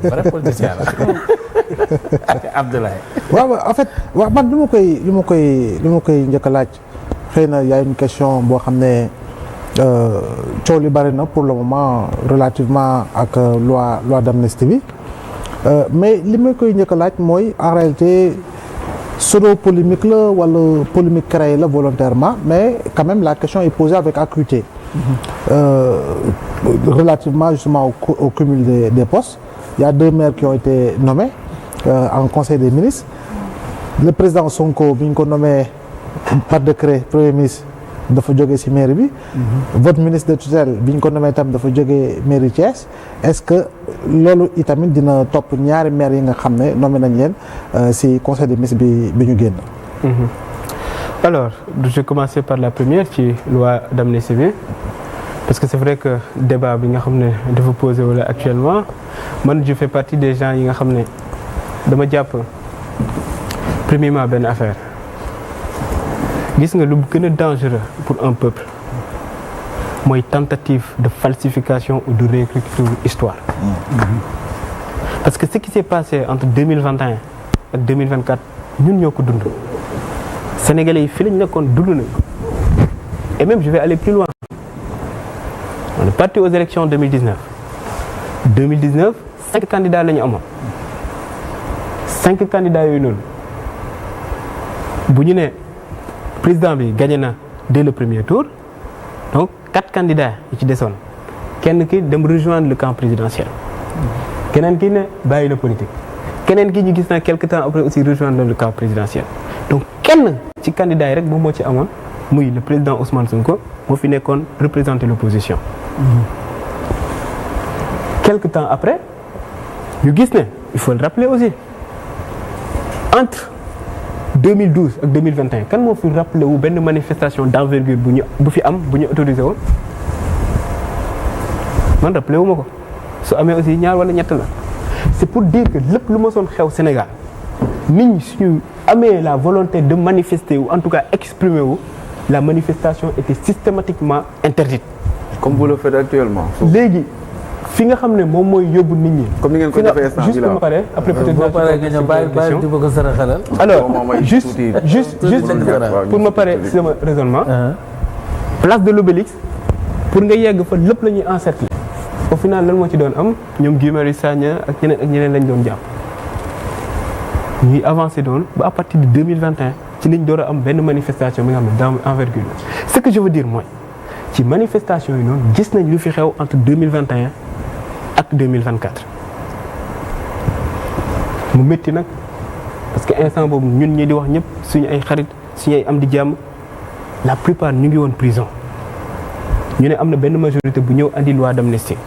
vrai politicien la Abdoulaye. waaw en fait waaw man li ma koy njëkk a laaj xëy na y a une question boo xam ne coow li bari na pour le moment relativement ak loi d'amnistie bi mais li ma koy njëkk a laaj mooy en réalité pseudo polémique la wala polémique créée la volontairement mais quand même la question est posée avec acuité. Relativement justement au cumul des postes. Il y a 2 maires qui ont été nommés en conseil des ministres. Le président Sonko bi ñu ko nommé par décret premier ministre dafa jógee ci mairie bi. Votre ministre de tutelle bi ñu ko nommé tam dafa jógee mairie Thiès. Est-ce que loolu itamit dina topp ñaari maires yi nga xam ne nommé nañ leen ci conseil des ministres bi ñu génn. Alors je vais commencer par la première ci loi d'amnistie bi. Parce que c'est vrai que débat bi nga xam ne dafa posé wala actuellement man je fais partie des gens yi nga xam ne dama jàpp premièrement benn affaire gis nga lu gën a dangereux pour un peuple mooy tentative de falsification ou de réécriture histoire. Parce que ce qui s'est passé entre 2021 ak 2024 ñun ñoo ko dund Sénégalais yi fi lañ nekkoon dund nañ et même je vais aller plus loin. On est parti aux élections en 2019. 5 candidats la ñu amoon 5 candidats yooyu noonu bu ñu ne président bi gagné na dès le premier tour donc 4 candidats yi ci desoon kenn ki dem rejoindre le camp présidentiel. keneen ki ne bàyyi la politique keneen ki ñu gis na quelque temps après aussi rejoindre le camp présidentiel donc kenn ci candidats yi rek moom moo ci amoon muy le président Ousmane Sonko moo fi nekkoon représenter l'opposition. Quelque temps après ñu gis ne il faut le rappeler aussi entre 2012 ak 2021 kan moo fi rappelé wu benn manifestation d'envergure bu fi am bu ñu autorisé woon man rappelé wu ma ko su amee aussi ñaar wala ñett la c'est pour dire que lépp lu ma soon xew Sénégal nit ñi suñu amee la volonté de manifester ou en tout cas exprimer wu la manifestation était systématiquement interdite. Comme vous le faites actuellement. léegi fi nga xam ne moom mooy yóbbu nit ñi. comme ni ngeen ko defee instant juste ma pare après peut-être boo paree nga ñëw bàyyi di ko sara xelal. alors juste pour ma pare sama raisonnement. place de l'Obélisque pour nga yegg fa lépp la ñuy encercler. au final lan moo ci doon am ñoom Guy Marius Sagna ak ñeneen lañ doon jàpp. ñuy avancer doon ba à partir de 2021 ci liñ door a am benn manifestation bi nga xam ne d'envergure la ce que je veux dire mooy. ci manifestation yi noonu gis nañ lu fi xew entre 2021 ak 2024 mu métti nag parce que instant boobu ñun ñi di wax ñëpp suñu ay xarit suñu ay am di jàmm la plupart ñu ngi woon prison ñu ne am na benn majorité bu ñëw andi loi d'amnistie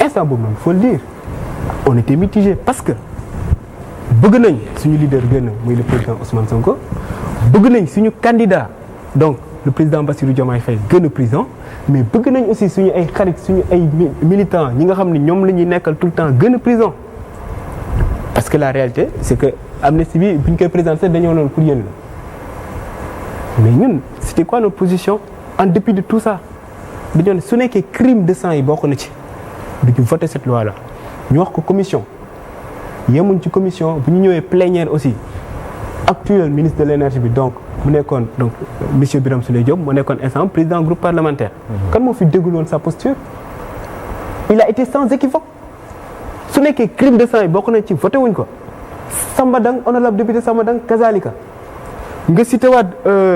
instant boobu noonu faut le dire on était mitigé parce que bëgg nañ suñu leader gën muy le président Ousmane Sonko bëgg nañ suñu candidat donc le président Bassirou Diomaye Faye gën a prison mais bëgg nañ aussi suñu ay xarit suñu ay militants ñi nga xam ne ñoom la ñuy nekkal tout le temps gën a prison parce que la réalité c'est que amnistie bi bu ñu koy présenter dañoo noonu pour yéen la mais ñun c'était quoi notre position en dépit de tout ça dañoo ne su nekkee crime de sang yi bokk na ci du ñu voter cette loi là ñu wax ko commission yemuñ ci commission bu ñu ñëwee plénière aussi actuel ministre de l'énergie bi donc mu nekkoon donc monsieur Birame Souleye Diop mu nekkoon instant président groupe parlementaire. kan moo fi déggul woon sa posture. il a été sans équivoque su nekkee crime de sang yi bokk na ci voté wuñ ko Samba Dang honorable député Samba Dang kazalika nga cité waat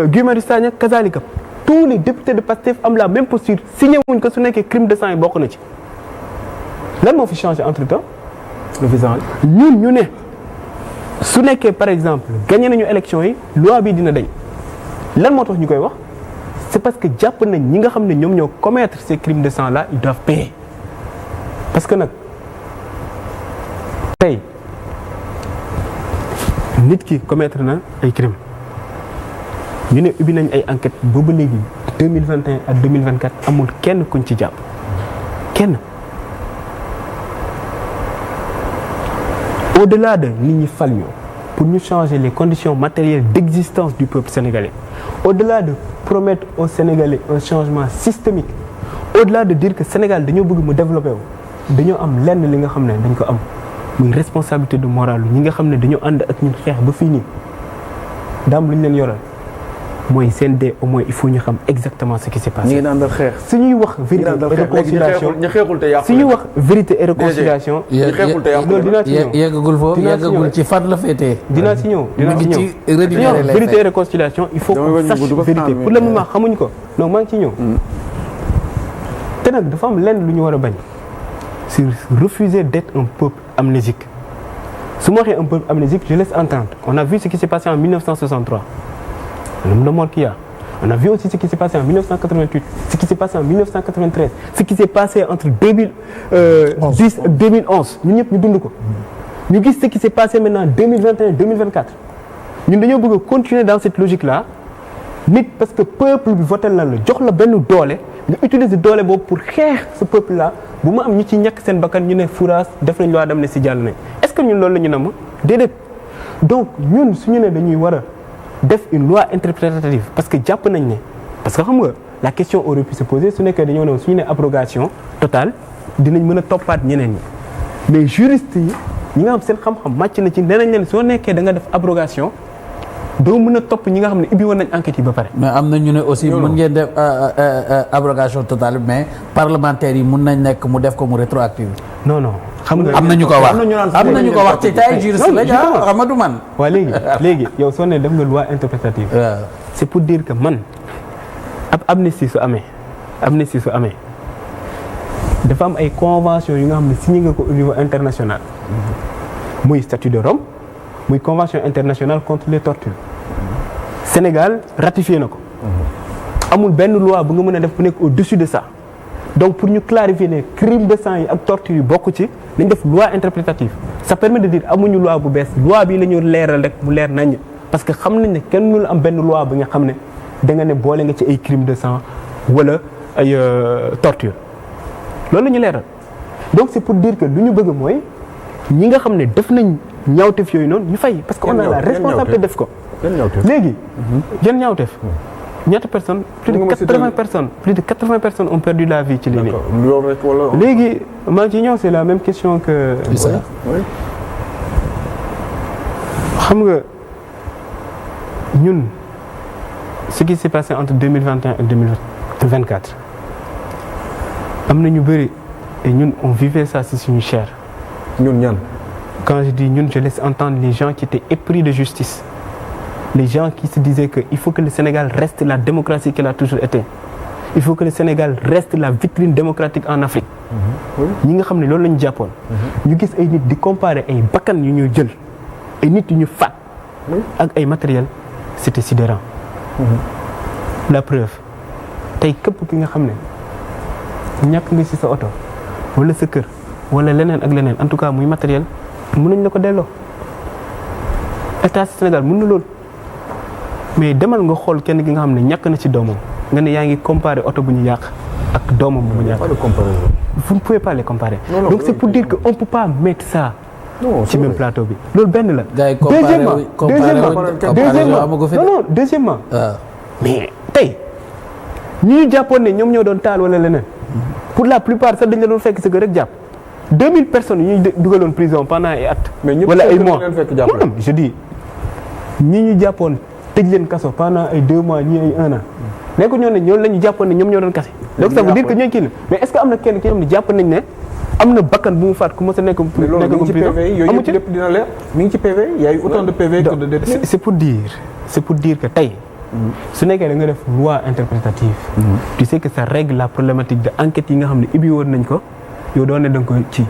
Guy Marius Sagna kazalika tous les députés de Pastef am la même posture signé wuñ ko su nekkee crime de sang yi bokk na ci lan moo fi changé entre temps le visage ñun ñu ne. su nekkee par exemple gagné nañu élection yi loi bi dina dañ lan moo tax ñu koy wax c'est parce que jàpp nañ ñi nga xam ne ñoom ñoo commettre ces crimes de sang là ils doivent payer parce que nag tey nit ki commettre na ay crimes ñu ne ubbi nañ ay enquêtes boobu léegi 2021 ak 2024 amul kenn kuñ ci jàpp kenn. Au-delà de nit ñi fal ñu pour ñu changer les conditions matérielles d'existence du peuple sénégalais au-delà de promettre aux Sénégalais un changement systémique au-delà de dire que Sénégal dañoo bëgg mu développer wu dañoo am lenn li nga xam ne dañ ko am muy responsabilité de morale ñi nga xam ne dañoo ànd ak ñun xeex ba fii nii daam lu ñu leen yoral mooy seen dee au moins il faut ñu xam exactement ce qui s'est passé. ñi ngi naan dal xeex. su ñuy wax vérité et réconciliation ñu xeexul te yàqu. su ñuy wax vérité et réconciliation. ñu xeexul te yàqu. loolu dinaa ci ñëw yeggagul foofu yeggagul ci fan la féetee. dinaa ci ñëw dinaa ci ñëw su ñuy wax vérité et réconciliation il faut qu'on sache vérité pour le moment xamuñ ko non maa ngi ciy ñëw. te nag dafa am lenn lu ñu war a bañ. c'est refuser d'être un peuple amnésique. su ma waxee un peuple amnésique je laisse entendre on a vu ce qui s'est passé en 1963. le nombre de morts qu'il y a. On a vu aussi ce qui s'est passé en 1988, ce qui s'est passé en 1993, ce qui s'est passé entre 2010 et 2011. Ñun ñëpp ñu dund ko. ñu gis ce qui s'est passé maintenant en 2021 2024. ñun dañoo bëgg a continuer dans cette logique là nit parce que peuple bi voté na la jox la benn doole nga utiliser doole boobu pour xeex ce peuple là bu mu am ñu ci ñàkk seen bakkan ñu ne fouraas def nañ loi d'amnistie jàll nañ est-ce que ñun loolu la ñu nam déedéet donc ñun suñu ne dañuy war a def une loi interprétative parce que jàpp nañ ne parce que xam nga la question aurait pu se poser su nekkee dañoo ne suñu ne abrogation totale dinañ mën a toppaat ñeneen ñi mais juristes yi ñi nga xam seen xam-xam màcc na ci nee nañ leen soo nekkee da nga def abrogation doo mën a topp ñi nga xam ne ubbi woon nañ enquête yi ba pare. mais am na ñu ne aussi mën ngeen def abrogation totale mais parlementaires yi mën nañ nekk mu def ko mu rétroactive. non non. xam nga am na ñu ko wax am na ñu ko wax ci tay juriste la Amadou man. waaw léegi yow soo ne def nga loi interprétative. c'est pour dire que man ab amnistie su amee dafa am ay convention yu nga xam ne signé nga ko au niveau international. muy statut de Rome muy convention internationale contre les tortures. Sénégal ratifié na ko. amul benn loi bu nga mën a def bu nekk au-dessus de ça. donc pour ñu clarifier ne crime de sang yi ak torture yi bokk ci dañ def loi interprétative ça permet de dire amuñu loi bu bees loi bi la ñu leeral rek mu leer nañ parce que xam nañ ne kenn mënul am benn loi bi nga xam ne da nga ne boole nga ci ay crime de sang wala ay torture loolu la ñu leeral donc c'est pour dire que lu ñu bëgg mooy ñi nga xam ne def nañ ñaawteef yooyu noonu ñu fay parce que on a la responsabilité def ko léegi yan ñaawteef ñaata personnes plus de 80 personnes ont perdu la vie ci lii nii léegi maa ngi ci ñëw c'est la même question que xam nga ñun ce qui s'est passé entre 2021 et 2024 am na ñu bëri et ñun on vivait ça si suñu chair ñun ñan quand je dis ñun je laisse entendre les gens qui étaient épris de justice les gens qui se disaient que il faut que le Sénégal reste la démocratie qu'elle a toujours été il faut que le Sénégal reste la vitrine démocratique en Afrique ñi nga xam ne loolu la ñu jàppoon ñu gis ay nit di comparer ay bakkan yu ñu jël ay nit yu ñu faat ak ay matériel c'était sidérant la preuve tey képp ki nga xam ne ñàkk nga ci sa oto wala sa kër wala leneen ak leneen en tout cas muy matériel mën nañ la ko delloo état Sénégal mën na loolu mais demal nga xool kenn ki nga xam ne ñàkk na ci doomam nga ne yaa ngi comparer oto bu ñu yàq ak doomam bu mu ñàkk vous ne pouvez pas les comparer donc c'est pour dire que on peut pas mettre ça ci même plateau bi loolu benn la deuxièmement mais tey ñi ñu jàppoon ne ñoom ñoo doon taal wala leneen pour la plupart sax dañ la doon fekk sa kër rek jàpp 2000 personnes yu ñu dugaloon prison pendant ay at wala ay mois non je dis ñi ñu jàppoon tëj leen kaso pendant ay 2 mois ñii ay 1 an nekk ñoo ne ñoom la ñu jàppoon ne ñoom ñoo doon kase donc ça veut dire que ñooy kii mais est-ce que am na kenn ki xam ne jàpp nañ ne am na bakkan bu mu faat ku mos a nekk prison amu ci lépp dina leer mi ngi ci PV il y a eu autant de PV que de détenus c'est pour dire que tey su nekkee da nga def loi interprétative tu sais que ça règle la problématique de enquête yi nga xam ne ubbi woon nañ ko yow doon ne da nga ko ci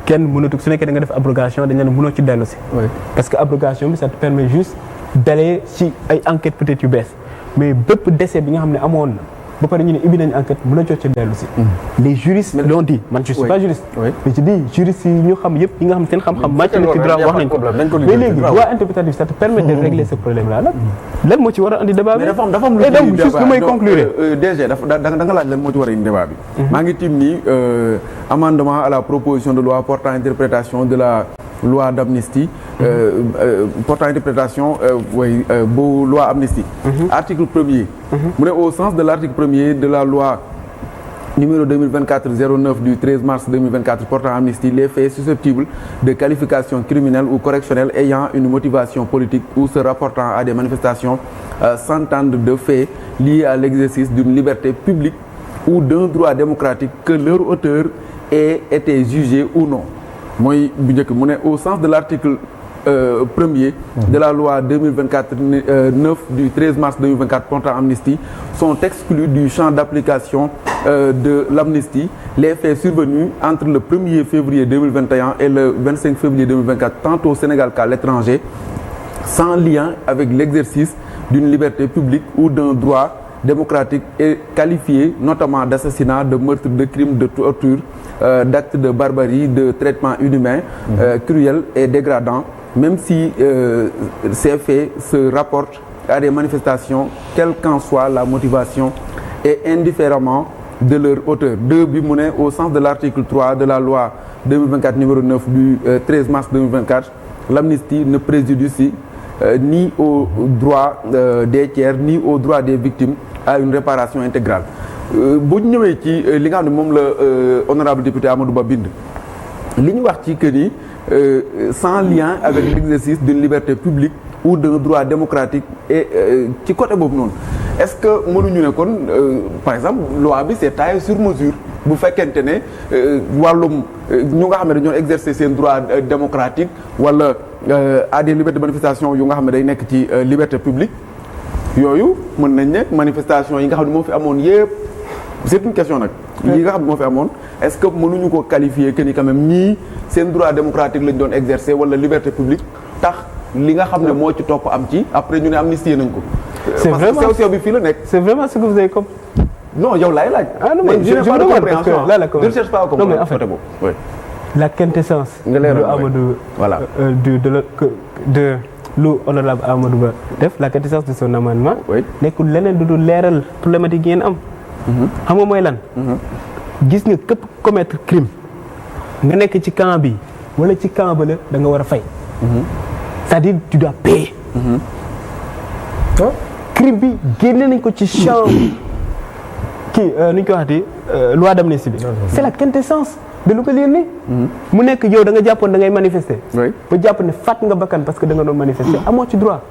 kenn mënatu su nekkee da nga def abrogation dañ leen mënoo ci dellu si parce que abrogation bi ça te permet juste d'aller ci ay enquête peut-être yu bees mais bépp décès bi nga xam ne amoon na ba pare ñu ne ubbi nañ enquête mën a jot ci dellu si les juristes l'ont dit man je suis pas juriste mais je dis juristes yi ñu xam yëpp yi nga xam seen xam-xam màcc na ci droit wax nañ ko mais léegi loi interprétative ça te permet de régler ce problème là lan moo ci war a andi débat bi dafa am et donc juste lu may conclure DG da nga laaj lan moo ci war a indi débat bi maa ngi tim nii amendement à la proposition de loi portant interprétation de la loi d'amnistie portant interprétation bu loi amnistie article 1er mu ne au sens de l'article 1er de la loi numéro 2024-09 du 13 mars 2024 portant amnistie les faits susceptibles de qualification criminelle ou correctionnelle ayant une motivation politique ou se rapportant à des manifestations s'entendent de faits liés à l'exercice d'une liberté publique ou d'un droit démocratique que leur auteur ait été jugé ou non mooy bu njëkk mu ne au sens de l'article premier de la loi 2024-9 du 13 mars 2024 portant amnistie sont exclus du champ d'application de l'amnistie les faits survenus entre le 1er février 2021 et le 25 février 2024 tant au Sénégal qu'à l'étranger sans lien avec l'exercice d'une liberté publique ou d'un droit démocratique et qualifiés notamment d'assassinat, de meurtre, de crime, de torture, d'actes de barbarie, de traitement inhumain, cruel et dégradant, même si ces faits se rapportent à des manifestations, quelle qu'en soit la motivation, et indifféremment de leur auteur. 2 bi mu ne au sens de l'article 3 de la loi 2024 numéro 9 du 13 mars 2024, l'amnistie ne préjudicie ni aux droits des tiers ni aux droits des victimes à une réparation intégrale. bu ñu ñëwee ci li nga xam ne moom la honorable député Amadou Ba bind li ñu wax ci que ni sans lien avec l'exercice d'une liberté publique ou d'un droit démocratique et ci côté boobu noonu est-ce que mënuñu ne kon par exemple loi bi c'est taillé sur mesure bu fekkente ne wàllum ñu nga xam ne dañoo exercer seen droit démocratique wala à des libertés de manifestation yu nga xam ne day nekk ci liberté publique yooyu mën nañ ne manifestation yi nga xam ne moo fi amoon yépp c'est une question nag yi nga xam ne moo fi amoon est-ce que mënuñu ko qualifier que ni quand même ñii seen droit démocratique lañ doon exercer wala liberté publique tax li nga xam ne moo ci topp am ci après ñu ne amnistie nañ ko. c'est parce vraiment que sew bi fii la nekk. c'est vraiment ce que vous avez compris. non yow laay laaj. ah non mais je ne cherche pas à comprendre. non mais en fait oui. la quintessence. nga leeral de Amadou. voilà de lu honorable Amadou Ba def la quintessence de son amendement. oui nekkul leneen du dul leeral problématique yi ngeen am. xam nga mooy lan. gis nga képp commettre crime nga nekk ci camp bi wala ci camp ba la da nga war a fay. c'est-à-dire tu dois payer. crime bi génne nañ ko ci champ kii nu ñu ko waxati loi d'amnistie bi. c'est la quintessence de lu ko lire nii. mu nekk yow da nga jàppoon da ngay manifester. oui ba jàpp ne faat nga bakkan parce que da nga doon manifester amoo ci droit.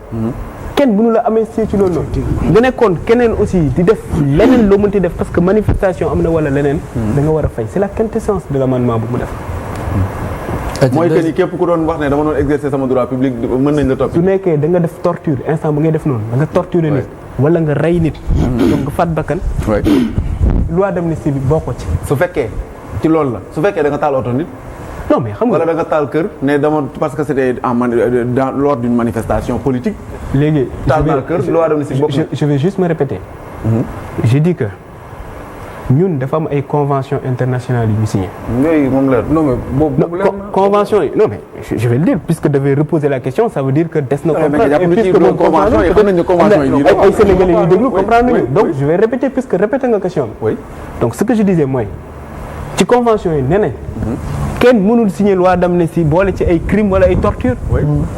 kenn mënu la amnistie ci loolu noonu. nga nekkoon keneen aussi di def leneen loo mënti def parce que manifestation am na wala leneen. da nga war a fay c'est la quintessence de l'amendement bu mu def. mooy que ni képp ku doon wax ne dama doon exercer sama droit public mën nañ la topp. su nekkee da nga def torture instant bu ngay def noonu da nga torturer nit. wala nga rey nit. donc nga faat bakkan. loi d'amnistie bi boo ko ci. su fekkee ci loolu la su fekkee da nga taal oto nit. non mais xam nga wala da nga taal kër ne dama parce que c'était lors d'une manifestation politique. léegi taal naa kër loi d'amnistie bokk na. je vais juste me répéter. j'ai dit que ñun dafa am ay conventions internationales yu ñu signé. yooyu moom la non mais boobu leer na convention yi non mais je vais le dire puisque devait reposer la question ça veut dire que des na comprendre et puisque moom convention yi xam nañ ne convention yi ay sénégalais yu déglu comprendre nañu donc je vais répéter puisque répéter nga question bi. oui donc ce que je disais mooy ci convention yi nee nañ kenn mënul signer loi d'amnistie boole ci ay crimes wala ay tortures.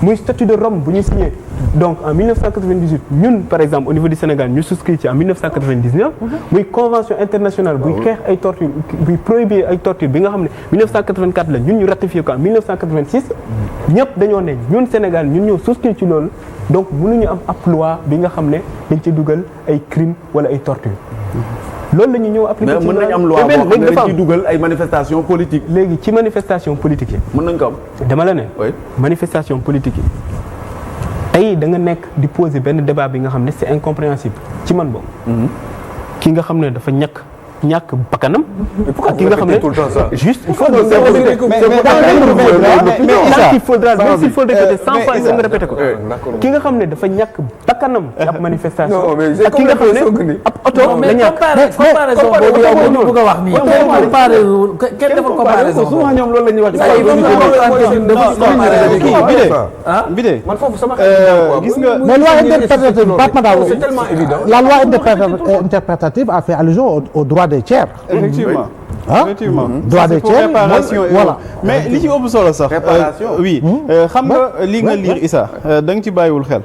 muy statut de Rome bu ñu signé. donc en 1998 ñun par exemple au niveau du Sénégal ñu souscrit ci en 1999. muy convention internationale buy xeex ay tortures buy prohibir ay tortures bi nga xam ne 1984 la ñun ñu ratifié ko en 1986. ñëpp dañoo ne ñun Sénégal ñun ñoo souscrit ci loolu donc mënuñu am ab loi bi nga xam ne dañ ci dugal ay crimes wala ay tortures. loolu la ñu ñëw appliqué ci mais mën nañ am loi boo xam ne dañ ciy dugal ay manifestations politiques. léegi ci manifestation politique yi. mën nañ ko am. dama la ne. oui manifestation politique yi tey da nga nekk di poser benn débat bi nga xam ne c'est incompréhensible ci man boobu. ki nga xam ne dafa ñàkk bakkanam. ak ki nga xam ne juste il faut que il faudra même s'il faut répéter 100 fois il faut nga répéter ko. ki nga xam ne dafa ñàkk bakkanam ci ab manifestation. ak ki nga xam ne ab oto la ñàkk. comparaison boobu yow bu ñu bëgg a wax nii. kenn defal comparaison souvent ñoom loolu la ñuy wax. bi de man foofu sama gis nga mais loi interprétative Pape Madaw la loi interprétative a fait allusion au droit des tiers. Effectivement. Effectivement. Droit des tiers voilà mais li ci ëpp solo sax. réparation oui xam nga li nga lire Issa da nga ci bàyyiwul xel.